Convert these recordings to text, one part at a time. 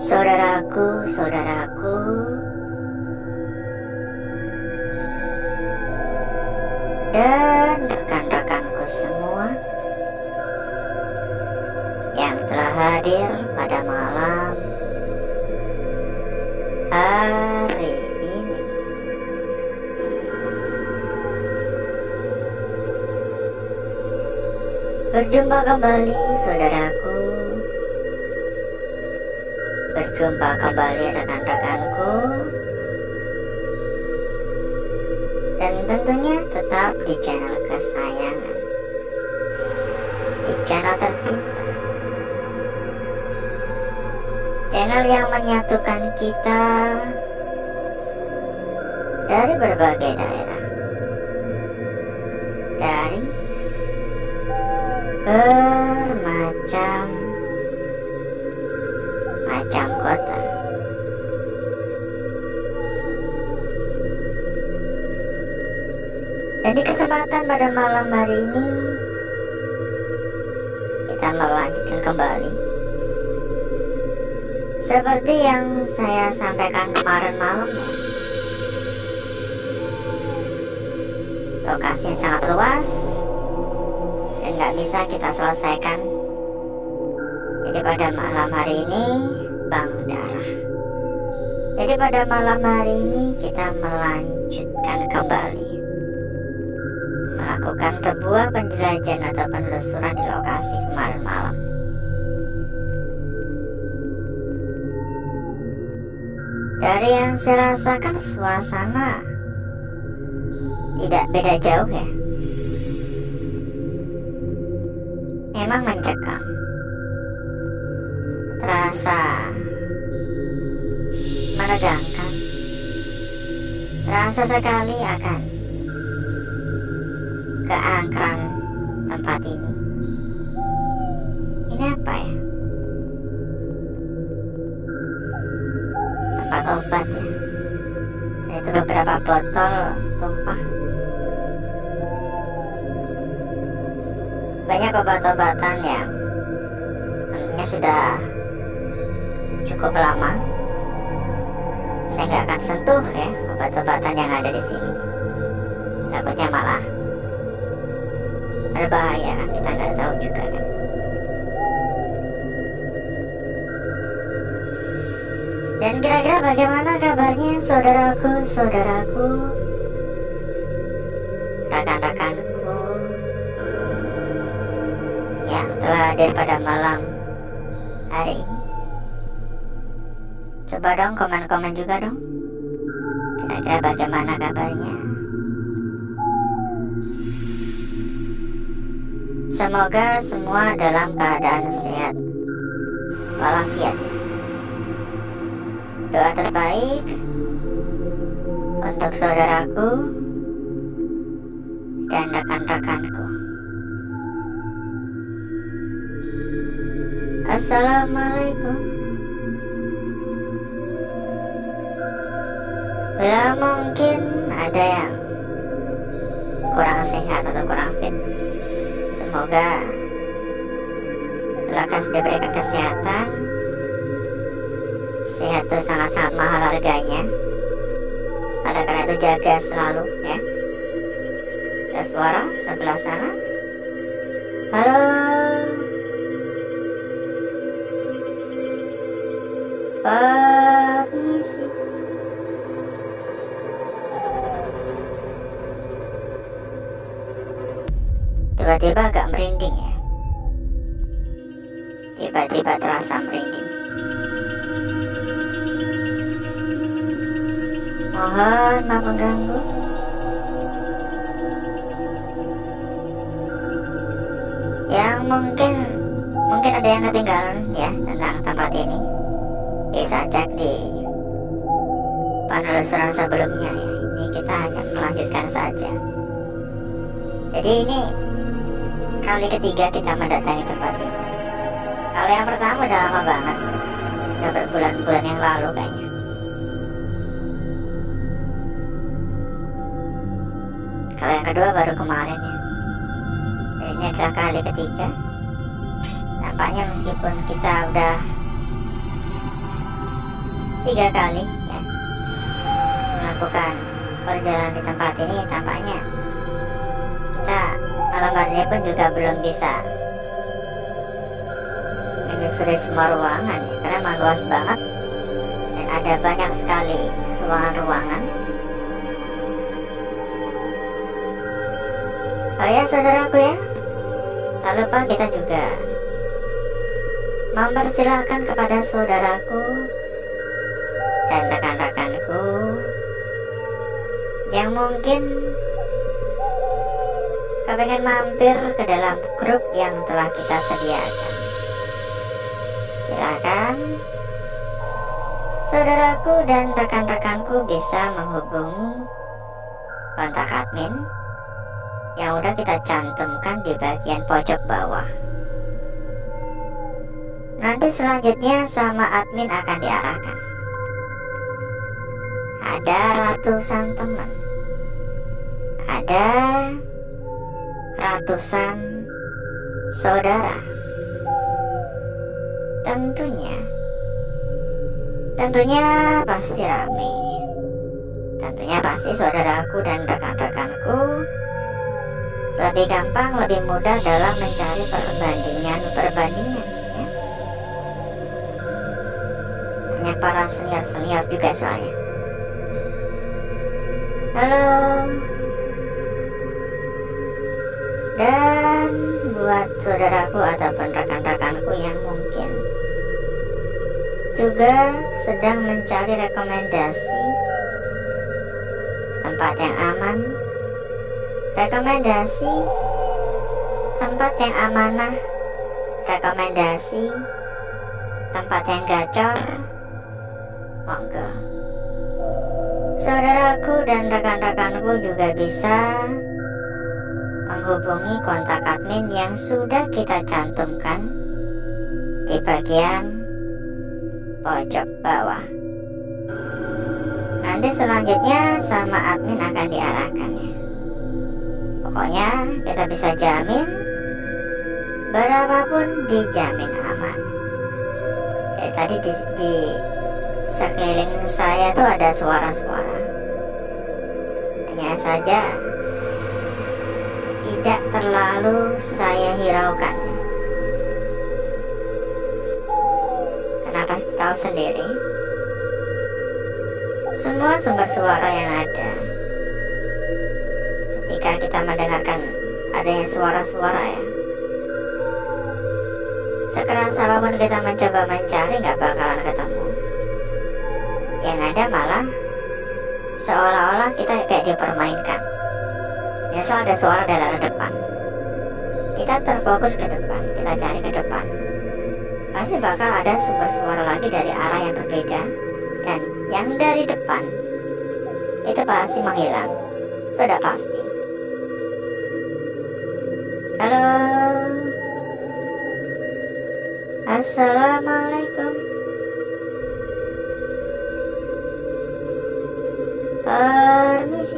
Saudaraku, dan rekan-rekanku semua yang telah hadir pada malam hari ini. Berjumpa kembali saudaraku, berjumpa kembali rekan-rekanku, dan tentunya tetap di channel kesayangan, di channel tercinta, channel yang menyatukan kita dari berbagai daerah, dari bermacam kota. Dan di kesempatan pada malam hari ini kita melanjutkan kembali seperti yang saya sampaikan kemarin malam. Lokasinya sangat luas dan nggak bisa kita selesaikan. Jadi pada malam hari ini Bang Darah. Jadi pada malam hari ini kita melanjutkan kembali melakukan sebuah penjelajahan atau penelusuran di lokasi kemarin malam. Dari yang saya rasakan, suasana tidak beda jauh ya. Memang mencekam, terasa menegangkan, terasa sekali akan keangkeran tempat ini. Ini apa ya? Tempat obat ya. Itu beberapa botol tumpah. Banyak obat-obatan yang tentunya sudah cukup lama. Saya nggak akan sentuh ya obat-obatan yang ada di sini. Takutnya malah berbahaya kan, kita nggak tahu juga kan. Dan kira-kira bagaimana kabarnya saudaraku, rekan-rekanku yang telah hadir pada malam hari ini? Coba dong komen-komen juga dong. Kira-kira bagaimana kabarnya? Semoga semua dalam keadaan sehat walafiat. Doa terbaik untuk saudaraku dan rekan-rekanku. Assalamualaikum. Bila mungkin ada yang kurang sehat atau kurang fit, semoga lekas diberikan kesehatan. Sehat itu sangat-sangat mahal harganya. Oleh karena itu jaga selalu ya. Ada suara sebelah sana. Halo. Permisi. Tiba-tiba agak merinding ya. Tiba-tiba terasa merinding. Mohon maaf mengganggu. Yang mungkin ada yang ketinggalan ya tentang tempat ini, bisa cek di penelusuran sebelumnya ya. Ini kita hanya melanjutkan saja. Jadi ini kali ketiga kita mendatangi tempat ini. Kalau yang pertama udah lama banget, udah berbulan-bulan yang lalu kayaknya. Kalau yang kedua baru kemarin ya. Dan ini adalah kali ketiga. Nampaknya meskipun kita udah 3 kali ya, melakukan perjalanan di tempat ini. Tampaknya kita malam hari ini pun juga belum bisa menyusuri semua ruangan ya, karena memang luas banget dan ada banyak sekali ruangan-ruangan. Oh ya saudaraku ya, tak lupa kita juga mempersilahkan kepada saudaraku dan rekan-rekanku yang mungkin kepengen mampir ke dalam grup yang telah kita sediakan. Silakan saudaraku dan rekan-rekanku bisa menghubungi kontak admin yang udah kita cantumkan di bagian pojok bawah. Nanti selanjutnya sama admin akan diarahkan. Ada ratusan teman, ada ratusan saudara. Tentunya pasti ramai. Tentunya pasti saudaraku dan rekan-rekanku lebih gampang, lebih mudah dalam mencari perbandingan ya. Hanya para senior juga soalnya. Halo. Dan buat saudaraku ataupun rekan-rekanku yang mungkin juga sedang mencari rekomendasi tempat yang aman, rekomendasi tempat yang amanah, rekomendasi tempat yang gacor, monggo saudaraku dan rekan-rekanku juga bisa menghubungi kontak admin yang sudah kita cantumkan di bagian pojok bawah. Nanti selanjutnya sama admin akan diarahkan ya. Pokoknya kita bisa jamin berapapun dijamin aman. Tadi di sekeliling saya tuh ada suara-suara, hanya saja tidak terlalu saya hiraukan. Karena pasti tahu sendiri, semua sumber suara yang ada, ketika kita mendengarkan adanya suara-suara ya, sekeras apapun kita mencoba mencari nggak bakalan ketemu. Yang ada malah seolah-olah kita kayak dipermainkan. Misal ada suara dari arah depan, kita terfokus ke depan, kita cari ke depan, pasti bakal ada sumber suara lagi dari arah yang berbeda, dan yang dari depan itu pasti menghilang. Itu udah pasti. Halo, assalamualaikum. Permisi.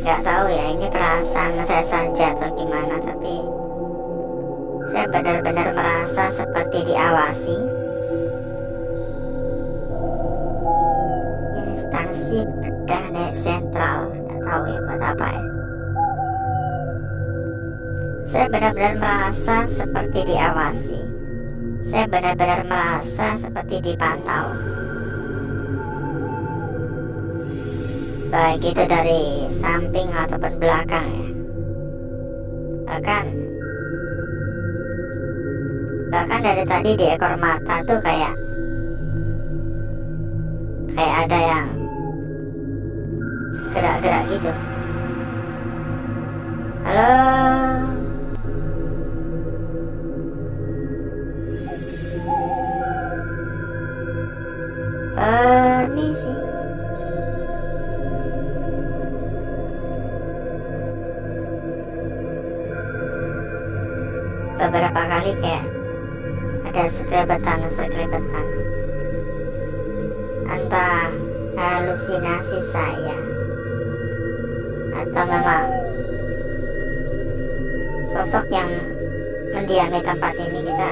Gak tahu ya, ini perasaan saya saja atau gimana, tapi saya benar-benar merasa seperti diawasi. Instansi bedah net sentral, gak tahu ya buat apa ya. Saya benar-benar merasa seperti diawasi. Saya benar-benar merasa seperti dipantau. Baik itu dari samping ataupun belakang ya. Bahkan dari tadi di ekor mata tuh kayak ada yang gerak-gerak gitu. Halo. Permisi. Beberapa kali kayak ada sekelebetan, entah halusinasi saya atau memang sosok yang mendiami tempat ini kita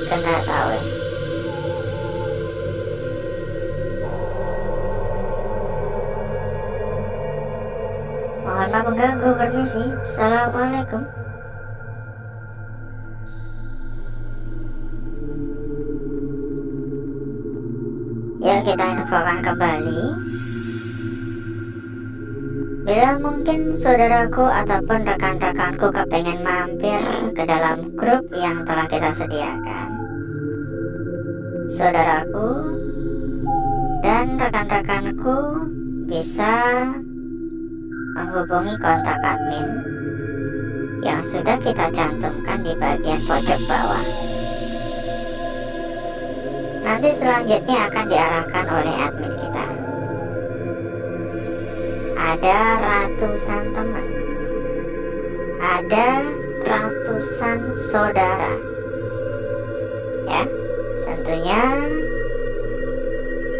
nggak tahu ya. Mohon maaf mengganggu, permisi. Assalamualaikum. Ya, kita infokan kembali. Bila mungkin saudaraku ataupun rekan-rekanku kepengen mampir ke dalam grup yang telah kita sediakan, saudaraku dan rekan-rekanku bisa menghubungi kontak admin yang sudah kita cantumkan di bagian pojok bawah. Nanti selanjutnya akan diarahkan oleh admin kita. Ada ratusan teman, ada ratusan saudara, ya, tentunya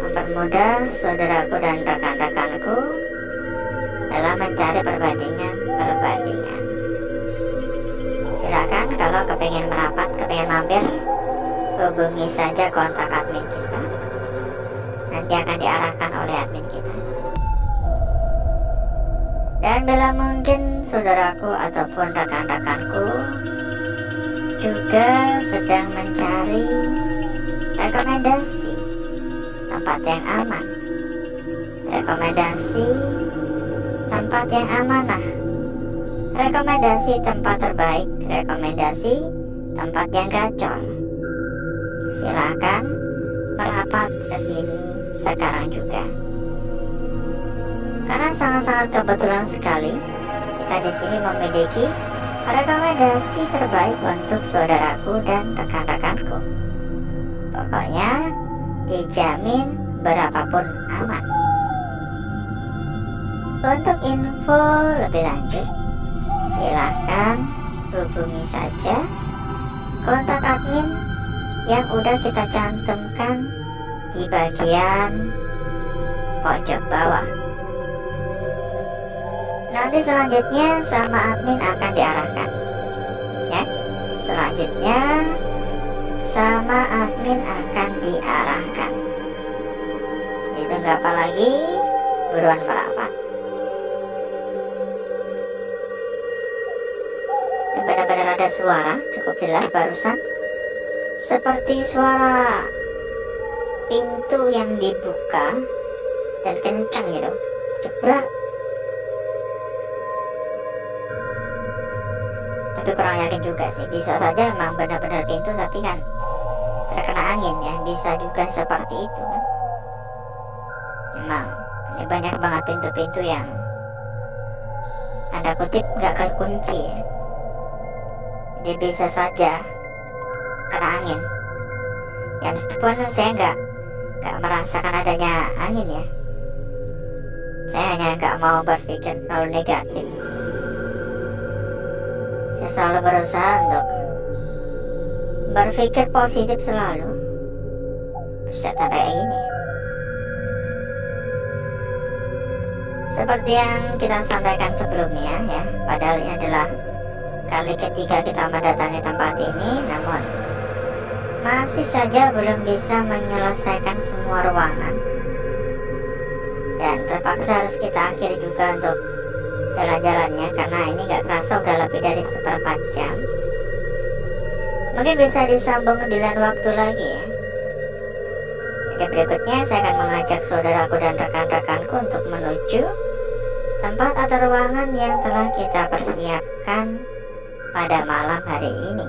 mempermudah saudaraku dan rekan-rekanku dalam mencari perbandingan. Silakan kalau kepengen merapat, kepengen mampir, hubungi saja kontak admin kita. Nanti akan diarahkan oleh admin kita. Dan bila mungkin saudaraku ataupun rekan-rekanku juga sedang mencari rekomendasi tempat yang aman, rekomendasi tempat yang amanah, rekomendasi tempat terbaik, rekomendasi tempat yang gacor, silakan merapat ke sini sekarang juga. Karena sangat-sangat kebetulan sekali kita di sini memiliki rekomendasi terbaik untuk saudaraku dan rekan-rekanku. Pokoknya dijamin berapapun aman. Untuk info lebih lanjut, silahkan hubungi saja kontak admin yang udah kita cantumkan di bagian pojok bawah. Nanti selanjutnya sama admin akan diarahkan, ya. Selanjutnya sama admin akan diarahkan. Itu nggak apa lagi, buruan merapat. Benar-benar ada suara cukup jelas barusan, seperti suara pintu yang dibuka dan kencang gitu, jebrak. Tapi kurang yakin juga sih, bisa saja memang benar-benar pintu tapi kan terkena angin ya, bisa juga seperti itu kan. Memang ini banyak banget pintu-pintu yang tanda kutip gak terkunci ya. Jadi bisa saja kena angin. Ya meskipun saya nggak merasakan adanya angin ya, saya hanya nggak mau berpikir selalu negatif. Saya selalu berusaha untuk berpikir positif selalu. Bisa sampai kayak gini. Seperti yang kita sampaikan sebelumnya ya, padahal ini adalah kali ketiga kita mendatangi tempat ini, namun masih saja belum bisa menyelesaikan semua ruangan. Dan terpaksa harus kita akhiri juga untuk jalan-jalannya, karena ini gak kerasa udah lebih dari 1/4 jam. Mungkin bisa disambung di lain waktu lagi ya. Jadi berikutnya saya akan mengajak saudaraku dan rekan-rekanku untuk menuju tempat atau ruangan yang telah kita persiapkan pada malam hari ini.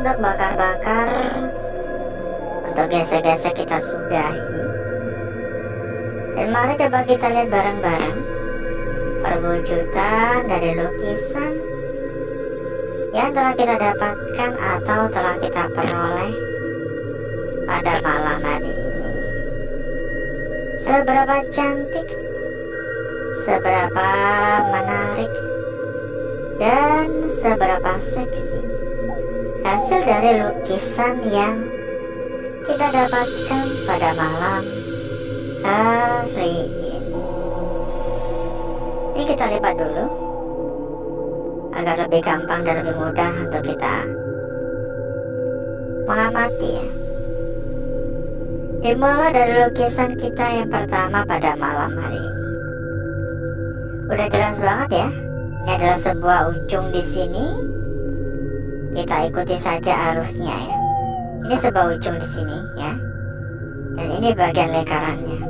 Untuk bakar-bakar, untuk gesek-gesek kita sudahi. Dan mari coba kita lihat bareng-bareng perwujudan dari lukisan yang telah kita dapatkan atau telah kita peroleh pada malam hari ini. Seberapa cantik, seberapa menarik, dan seberapa seksi hasil dari lukisan yang kita dapatkan pada malam hari ini. Ini kita lipat dulu agar lebih gampang dan lebih mudah untuk kita mengamati ya. Dimulai dari lukisan kita yang pertama pada malam hari ini. Udah jelas banget ya. Ini adalah sebuah ujung di sini. Kita ikuti saja arusnya ya. Ini sebuah ujung di sini ya. Dan ini bagian lingkarannya.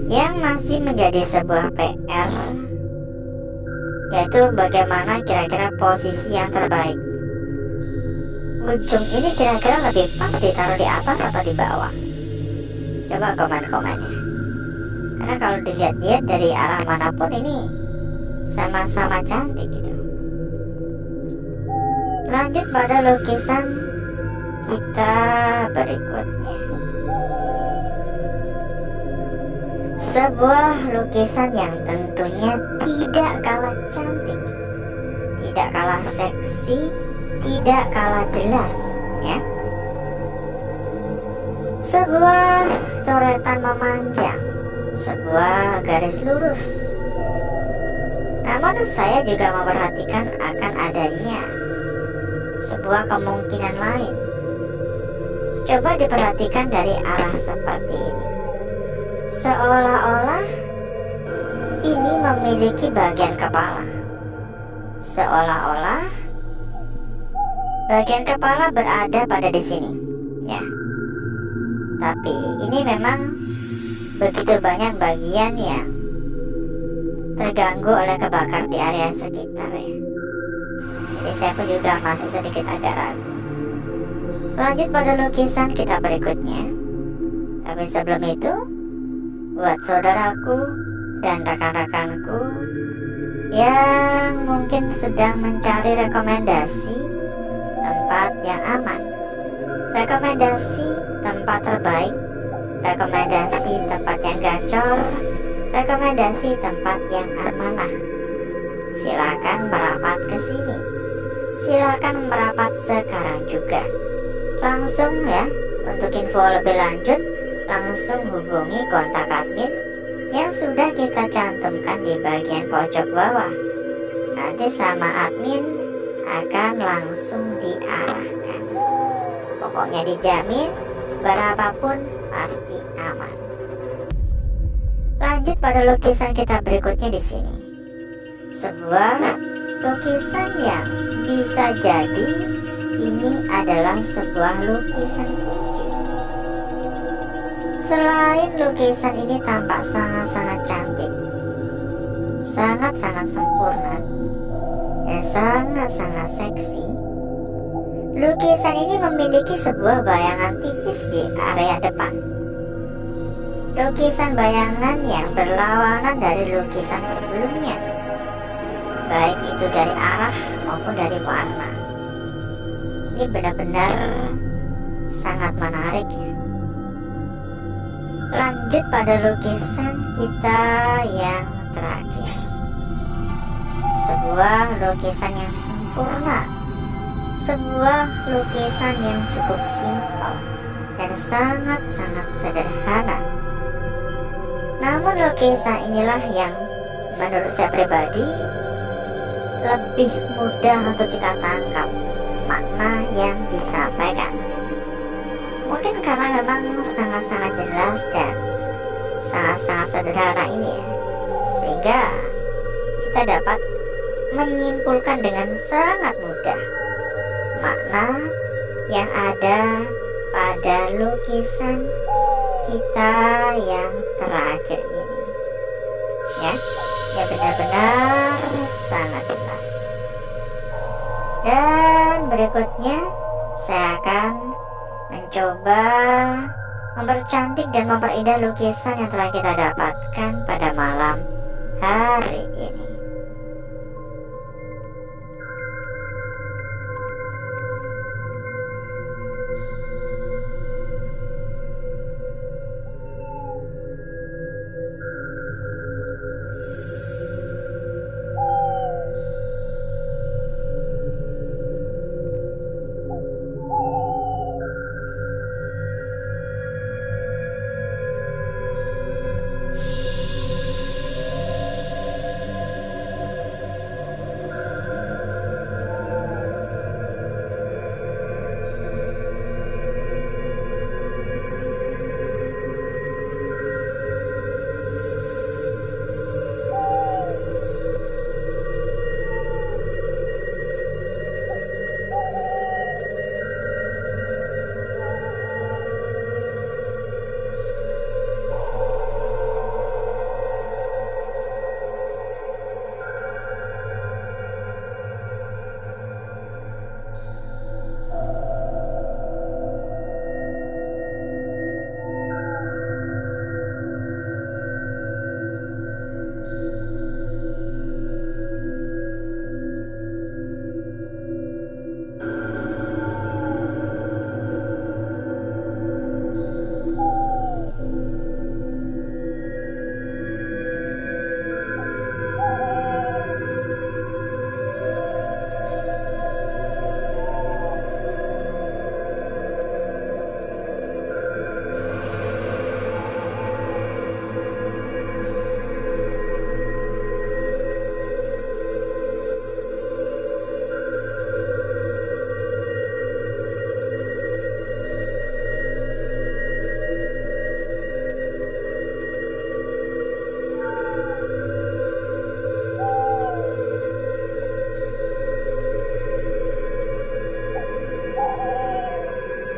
Yang masih menjadi sebuah PR yaitu bagaimana kira-kira posisi yang terbaik. Ujung ini kira-kira lebih pas ditaruh di atas atau di bawah? Coba komen-komennya. Karena kalau dilihat-lihat dari arah manapun ini sama-sama cantik gitu. Lanjut pada lukisan kita berikutnya. Sebuah lukisan yang tentunya tidak kalah cantik, tidak kalah seksi, tidak kalah jelas ya. Sebuah coretan memanjang, sebuah garis lurus. Namun saya juga memperhatikan akan adanya sebuah kemungkinan lain. Coba diperhatikan dari arah seperti ini. Seolah-olah ini memiliki bagian kepala. Seolah-olah bagian kepala berada pada di sini, ya. Tapi ini memang begitu banyak bagian yang terganggu oleh kebakar di area sekitar ya. Jadi saya pun juga masih sedikit agak ragu. Lanjut pada lukisan kita berikutnya. Tapi sebelum itu, buat saudaraku dan rekan-rekanku yang mungkin sedang mencari rekomendasi tempat yang aman, rekomendasi tempat terbaik, rekomendasi tempat yang gacor, rekomendasi tempat yang amanah. Silakan merapat ke sini. Silakan merapat sekarang juga. Langsung ya, untuk info lebih lanjut langsung hubungi kontak admin yang sudah kita cantumkan di bagian pojok bawah. Nanti sama admin akan langsung diarahkan. Pokoknya dijamin berapapun pasti aman. Lanjut pada lukisan kita berikutnya di sini. Sebuah lukisan yang bisa jadi ini adalah sebuah lukisan kucing. Selain lukisan ini tampak sangat-sangat cantik, sangat-sangat sempurna, dan sangat-sangat seksi, lukisan ini memiliki sebuah bayangan tipis di area depan. Lukisan bayangan yang berlawanan dari lukisan sebelumnya, baik itu dari arah maupun dari warna. Ini benar-benar sangat menarik. Lanjut pada lukisan kita yang terakhir. Sebuah lukisan yang sempurna, sebuah lukisan yang cukup simpel dan sangat-sangat sederhana. Namun lukisan inilah yang menurut saya pribadi lebih mudah untuk kita tangkap makna yang disampaikan. Mungkin karena memang sangat-sangat jelas dan sangat-sangat sederhana ini ya, sehingga kita dapat menyimpulkan dengan sangat mudah makna yang ada pada lukisan kita yang terakhir ini ya, yang benar-benar sangat jelas. Dan berikutnya saya akan mencoba mempercantik dan memperindah lukisan yang telah kita dapatkan pada malam hari ini.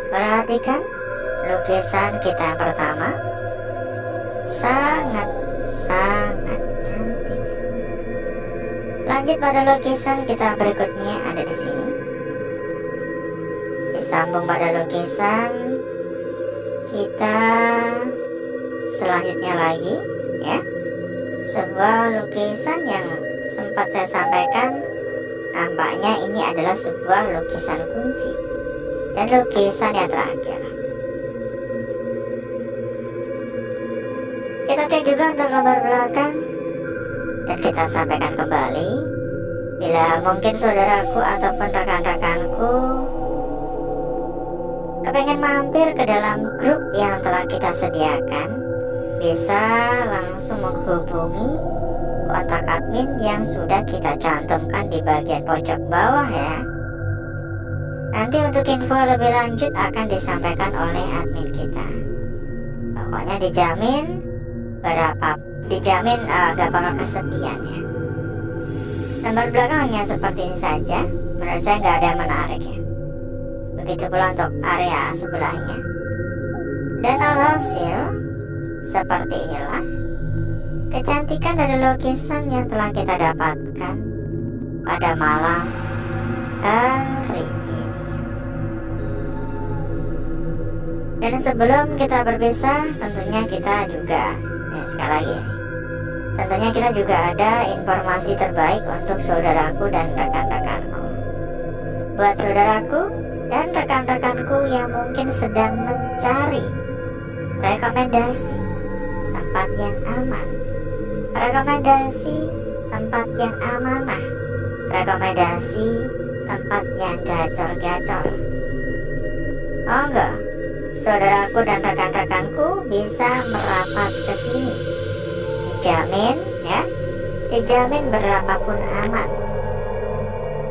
Perhatikan lukisan kita yang pertama, sangat-sangat cantik. Lanjut pada lukisan kita berikutnya ada di sini. Disambung pada lukisan kita selanjutnya lagi ya. Sebuah lukisan yang sempat saya sampaikan, nampaknya ini adalah sebuah lukisan kunci dan lukisan yang terakhir. Kita cek juga untuk gambar belakang dan kita sampaikan kembali, bila mungkin saudaraku ataupun rekan-rekanku kepengen mampir ke dalam grup yang telah kita sediakan, bisa langsung menghubungi kontak admin yang sudah kita cantumkan di bagian pojok bawah ya. Nanti untuk info lebih lanjut akan disampaikan oleh admin kita. Pokoknya dijamin gak bakal kesepian ya. Gambar belakang hanya seperti ini saja, menurut saya gak ada yang menarik ya. Begitu pula untuk area sebelahnya. Dan alhasil seperti inilah kecantikan dari lukisan yang telah kita dapatkan pada malam hari ini. Dan sebelum kita berpisah, tentunya kita juga sekali lagi tentunya kita juga ada informasi terbaik untuk saudaraku dan rekan-rekanku. Buat saudaraku dan rekan-rekanku yang mungkin sedang mencari rekomendasi tempat yang aman, rekomendasi tempat yang amanah, rekomendasi tempat yang gacor-gacor, enggak, saudaraku dan rekan-rekanku bisa merapat ke sini. Dijamin ya, dijamin berapapun aman.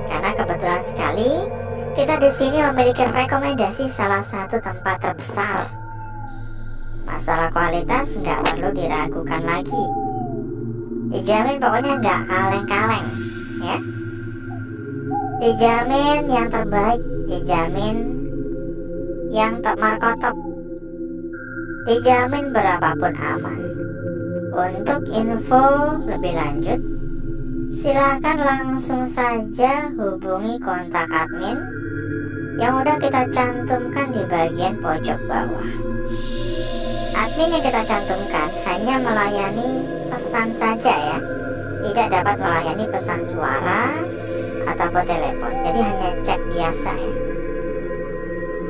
Karena kebetulan sekali kita di sini memiliki rekomendasi salah satu tempat terbesar. Masalah kualitas nggak perlu diragukan lagi. Dijamin pokoknya nggak kaleng-kaleng ya. Dijamin yang terbaik, dijamin yang top markotop, dijamin berapapun aman. Untuk info lebih lanjut, silakan langsung saja hubungi kontak admin yang udah kita cantumkan di bagian pojok bawah. Admin yang kita cantumkan hanya melayani pesan saja ya, tidak dapat melayani pesan suara ataupun telepon, jadi hanya chat biasa ya.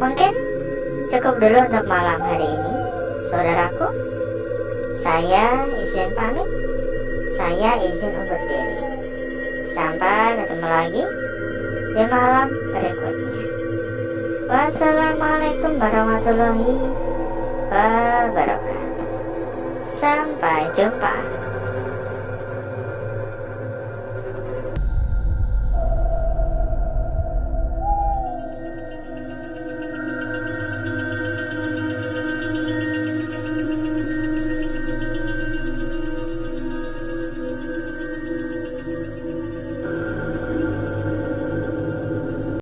Mungkin cukup dulu untuk malam hari ini, saudaraku. Saya izin pamit, saya izin undur diri. Sampai ketemu lagi di malam berikutnya. Wassalamualaikum warahmatullahi wabarakatuh. Sampai jumpa.